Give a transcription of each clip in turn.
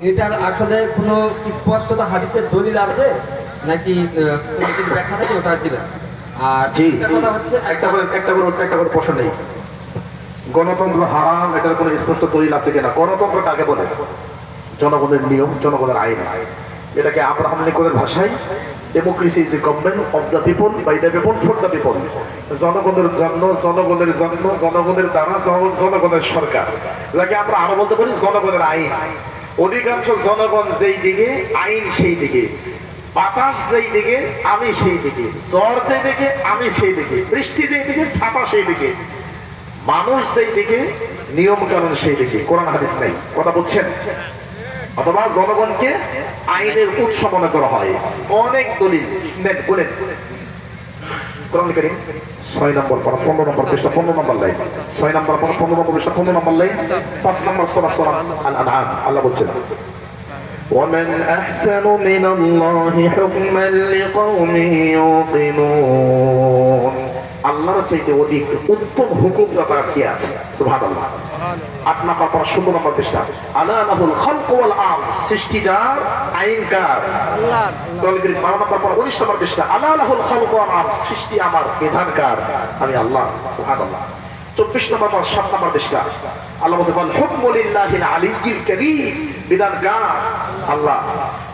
এটার আসলে কোনো স্পষ্টতা হাদিসের দলিল আছে নাকি কোনো যদি ব্যাখ্যা থাকে ওটা দিবেন। আর জি, একটা কথা হচ্ছে একটা করে প্রশ্ন নেই। গণতন্ত্র হারাম, এটার কোনো স্পষ্ট দলিল আছে কিনা? গণতন্ত্র কাকে বলে? জনগণের নিয়ম, জনগণের আইন। এটাকে আব্রাহাম লিঙ্কনের ভাষায় democracy is a government of the people, by the people, for the people. জনগণের জন্য, জনগণের জন্য, জনগণের দ্বারা, জনগণের সরকার, যাকে আমরা আরো বলতে পারি জনগণের আইন। অধিকাংশ জনগণ যেই দিকে, আইন সেই দিকে। বাতাস যেই দিকে, আমি সেই দিকে। জ্বর যেই দিকে, আমি সেই দিকে। বৃষ্টি যেই দিকে, ছাতা সেই দিকে। মানুষ যেই দিকে, নিয়ম কানুন সেই দিকে। কোরআন হাদিস নাই, কথা বলছেন? অথবা জনগণকে আইনের উৎস মনে করা হয়। অনেক দলিল বলেন। কোরআন কারীম 6 নম্বর পারা 15 নম্বর পৃষ্ঠা 15 নম্বর লাইন, 6 নম্বর পারা 15 নম্বর পৃষ্ঠা 15 নম্বর লাইন, 5 নম্বর সূরা সূরা আল-আনআম। আল্লাহ বলছেন, ومن أحسن من الله حكما لقوم يوقنون। আল্লাহর চাইতে অধিক উত্তম হুকুমদাতা কে আছে? সুবহানাল্লাহ। 8 নম্বর পারা 16 নম্বর পৃষ্ঠা, আলা লাহুল খালক ওয়াল আমর। সৃষ্টি যার, আইন কার? আল্লাহ। 12 নম্বর পারা 19 নম্বর পৃষ্ঠা, আলা লাহুল খালক ওয়াল আমর। সৃষ্টি আমার, বিধান কার? আমি আল্লাহ। সুবহানাল্লাহ। 24 নম্বর পারা 7 নম্বর পৃষ্ঠা, আল্লাহ বলেন ওয়াল হুকমু লিল্লাহিল আলিয়্যিল কারীম। বিধান কার? আল্লাহ।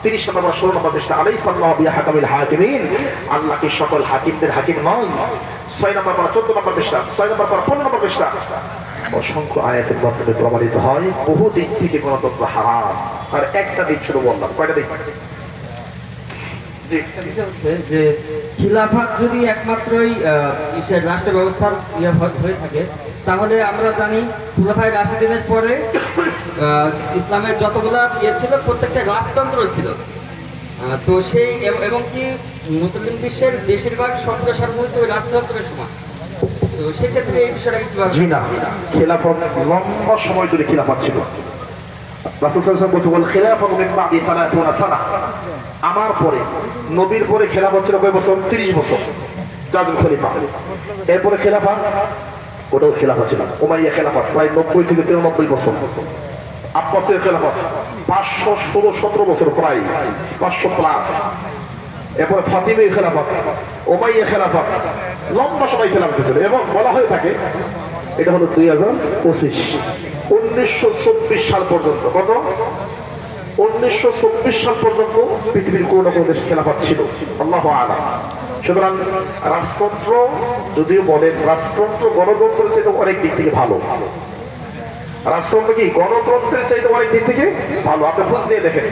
30 নম্বর 16 নম্বর পৃষ্ঠা, আলাইসাল্লাহু বিহাকামিল হাকিমিন। আল্লাহ কি সকল হাকিমদের হাকিম নন? 6 নম্বর পারা 14 নম্বর পৃষ্ঠা, 6 নম্বর পারা 15 নম্বর পৃষ্ঠা। অসংখ্য আয়াতের মাধ্যমে প্রমাণিত হয় বহু দিক থেকে গণতন্ত্র হারাম। আর একটা দিক শুধু বললাম, কয়টা দিক? যে খিলাফত যদি একমাত্রই রাষ্ট্র ব্যবস্থার হয়ে থাকে, তাহলে আমরা জানি খুলাফায়ে রাশিদিনের পরে ইসলামের যতগুলা ছিল প্রত্যেকটা রাজতন্ত্র ছিল। তো সেই এবং কি মুসলিম বিশ্বের বেশিরভাগ সম্প্রসারণ হয়েছে ওই রাজতন্ত্রের সময়। তো সেক্ষেত্রে এই বিষয়টা কিভাবে? জি না, খেলাফত লম্বা সময় ধরে খেলাফত ছিল। রাসূল সাল্লাল্লাহু আলাইহি ওয়াসাল্লাম বলেছেন খেলাফত মিন বাদি 30 সানা। আমার পরে, নবীর পরে খেলাফত ছিল কয় বছর? 30 বছর, চারজন খলিফা। এরপরে খেলাফত, ওটাও খেলাফত ছিল উমাইয়া খেলাফত, প্রায় 90 থেকে 93 বছর। আব্বাসের খেলাফত 516-17 বছর, প্রায় 500 প্লাস। এরপরে ফাতিমীর খেলাফত, উমাইয়া খেলাফত, লম্বা সময় খেলাফত ছিল। এবং বলা হয়ে থাকে এটা হলো 2025, 1924 সাল পর্যন্ত। কত? 1924 সাল পর্যন্ত পৃথিবীর কোন না কোন দেশে খেলাফত ছিল। আল্লাহু আ'লাম। সুতরাং রাজতন্ত্র যদিও বলেন, রাজতন্ত্র গণতন্ত্রের চাইতে অনেক দিক থেকে ভালো। রাজতন্ত্র কি গণতন্ত্রের চাইতে অনেক দিক থেকে ভালো? আপনি খোঁজ নিয়ে দেখেন,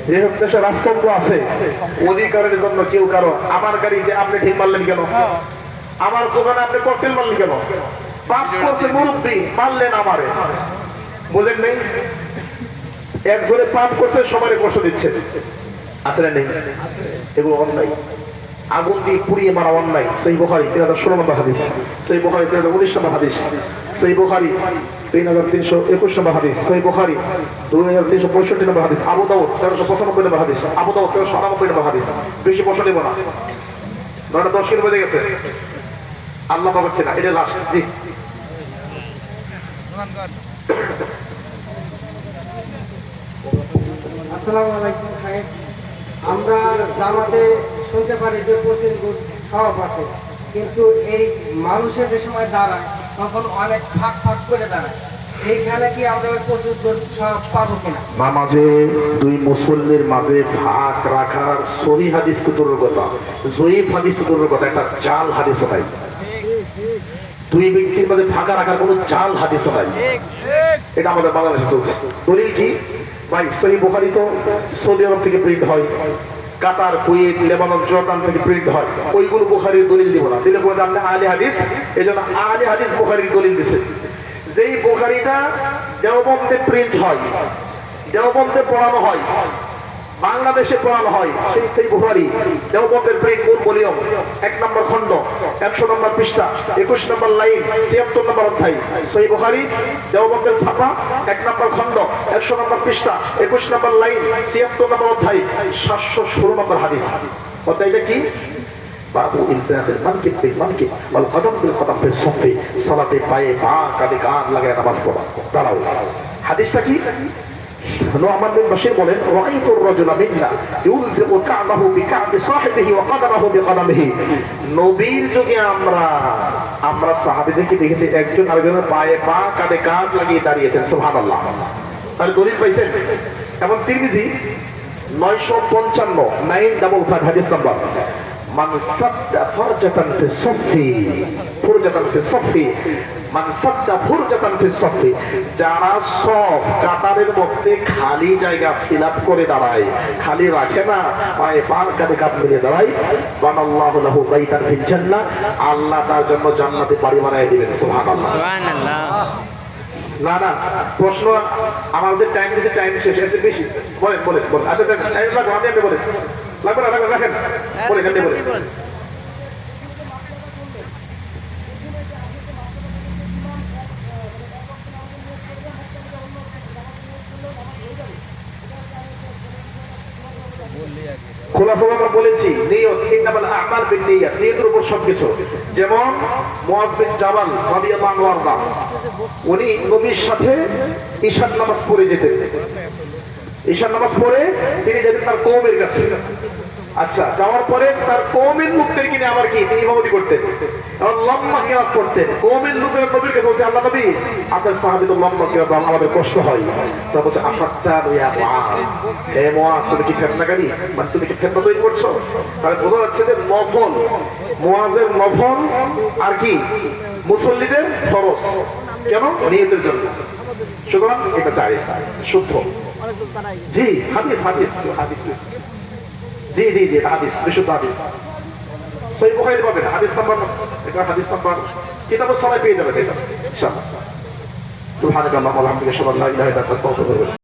যে দেশে রাজতন্ত্র আছে, অধিকারের জন্য কেউ কারো, আমার গাড়িতে আপনি ঠিক মারলেন কেন? আমার দোকানে আপনি ককটেল মারলেন কেন? পাপ করছে মুরব্বী, মারলেন আমারে, বুঝেন নেই? একজনে পাপ করছে, সবাই কষ্ট দিচ্ছে, আছে না নেই? এগুলো অন্যায়। আগুন দিয়ে পুড়িয়ে মারা অন্যায়। সহিহ বুখারী 3016 নম্বর হাদিস, সহিহ বুখারী 3019 নম্বর হাদিস, সহিহ বুখারী 3321 নম্বর হাদিস, সহিহ বুখারী 2365 নম্বর হাদিস, আবু দাউদ 1395 নম্বর হাদিস, আবু দাউদ 1399 নম্বর হাদিস। বেশি বসে দেব না, 9-10 কিলো বেজে গেছে। আল্লাহ পাচ্ছে না, এটা লাস্ট। জি, আসসালামু আলাইকুম সাহেব। আমরা জামাতে শুনতে পারি যে 25 গুণ সব আছে, কিন্তু এই মানুষের যে সময় দাঁড়ায় তখন অনেক ফাঁক ফাঁক করে দাঁড়ায়। এইখানে কি আমরা ওই 25 গুণ সব পাবো কিনা? নামাজে দুই মুসল্লির মাঝে ভাগ রাখার সহি হাদিস তো দূরের কথা, জয়ীফ হাদিস তো দূরের কথা, একটা জাল হাদিসও নাই। দুই ব্যক্তির মাঝে ফাঁকা রাখার কোনো জাল হাদিসও নাই। এটা আমাদের বাংলাদেশে চলছে। দলিল কি ভাই? সহিহ বুখারী তো সৌদি আরব থেকে প্রিন্ট হয়, কাতার, কুয়েত, লেবানন, জর্দান থেকে প্রিন্ট হয়। ওইগুলো বুখারীর দলিল দিব না, দিলে বলে আপনি আহলে হাদিস। এই জন্য আহলে হাদিস বুখারীর দলিল দিছে। যেই বুখারীটা দেওবন্দে প্রিন্ট হয়, দেওবন্দে পড়ানো হয়, বাংলাদেশে পড়ানো হয়, সেই বুখারী দেওবন্দের প্রিন্ট কোন ভলিউম, 1 নম্বর খণ্ড, 100 নম্বর পৃষ্ঠা, 21 নম্বর লাইন, 76 নম্বর অধ্যায়। সহিহ বুখারী দেওবন্দের ছাপা, 1 নম্বর খণ্ড, 100 নম্বর পৃষ্ঠা, 21 নম্বর লাইন, 76 নম্বর অধ্যায়, 716 নম্বর হাদিস। অধ্যায়টা কি? বাবু ইলতিনাফিল মানকিব বিল মানকিব ওয়াল কদম বিল কদম ফিস সুফি। সালাতে পায়ে পা, কাঁধে কাঁধ লাগায় নামাজ পড়া। দাঁড়াও, হাদিসটা কি? নু'মান বিন বাশির বলেন রাআইতুর রাজুলা মিন্না ইউলজিকু কা'বাহু বিকা'বি সাহিবিহি ওয়া কাদামাহু বিকাদামিহি। নবীর যুগে আমরা সাহাবীদেরকে দেখেছি একজন আরেকজনের পায়ে পা কাঁধে কাঁধ লাগিয়ে দাঁড়িয়েছেন, সুবহানাল্লাহ। তাহলে দলিল পাইছেন। এবং তিরমিজি 955 হাদিস নাম্বার, মান সাদ্দা ফারজাতান ফি সাফি ফুরজাতান ফি সাফি মান সাদ্দা ফুরজাতান ফি সাফি, যারা সব কাতারের মধ্যে খালি জায়গা ফিল আপ করে দাঁড়ায়, খালি রাখে না, পায়ে পা কাঁধে কাঁধ মিলিয়ে দাঁড়ায়, বানাল্লাহু লাহু বাইতান ফিল জান্নাহ, আল্লাহ তার জন্য জান্নাতে বাড়ি বানিয়ে দিবেন, সুবহানাল্লাহ। না না, প্রশ্ন আমাদের টাইম দিয়েছে, টাইম শেষ, এর চেয়ে বেশি বলেন বলেন বলেন। আচ্ছা টাইম লাগবে, আপনি বলেন, লাগবে না রাখেন, বলেন আপনি বলেন। খোলাসা আমরা বলেছি নিয়ত, ইন্নামাল আ'মাল বিন্নিয়াত, নিয়তের উপর সবকিছু। যেমন মুআয বিন জাবাল রাদিয়াল্লাহু আনহু, উনি নবীর সাথে ঈশার নামাজ পড়ে যেতেন। ঈশার নামাজ পড়ে তিনি যেতেন তার কওমের কাছে। আচ্ছা, যাওয়ার পরে তার কওমের লোকদেরকে নিয়ে আবার কি তিনি ইমামতি করতেন, এবং লম্বা কিরাত পড়তেন। কওমের লোকের নবীর কাছে বলছে, আল্লাহ নবী, আপনার সাহাবী তো লম্বা কিরাত, আমাদের কষ্ট হয়। তখন বলছে, আফাত্তান ইয়া মুআয, হে মুআয, তুমি কি ফিতনাকারী, মানে তুমি কি ফিতনা তৈরি করছো? তাহলে বোঝা যাচ্ছে যে নফল, মুআযের নফল আর কি মুসল্লিদের ফরজ। কেন? নিয়তের জন্য। সুতরাং এটা জায়েজ, শুদ্ধ। জি হাদিস হাদিস হাদিস জি জি জি হাদিস, বিশুদ্ধ হাদিস, সহিহ বুখারীতে পাবেন। হাদিস নাম্বার, এটা হাদিস নাম্বার কিতাবুস সালাহ পেয়ে যাবেন এটা ইনশাআল্লাহ। সুবহানাকাল্লাহু ওয়া বিহামদিকা আশহাদু আল্লা ইলাহা ইল্লা আনতা আস্তাগফিরুকা।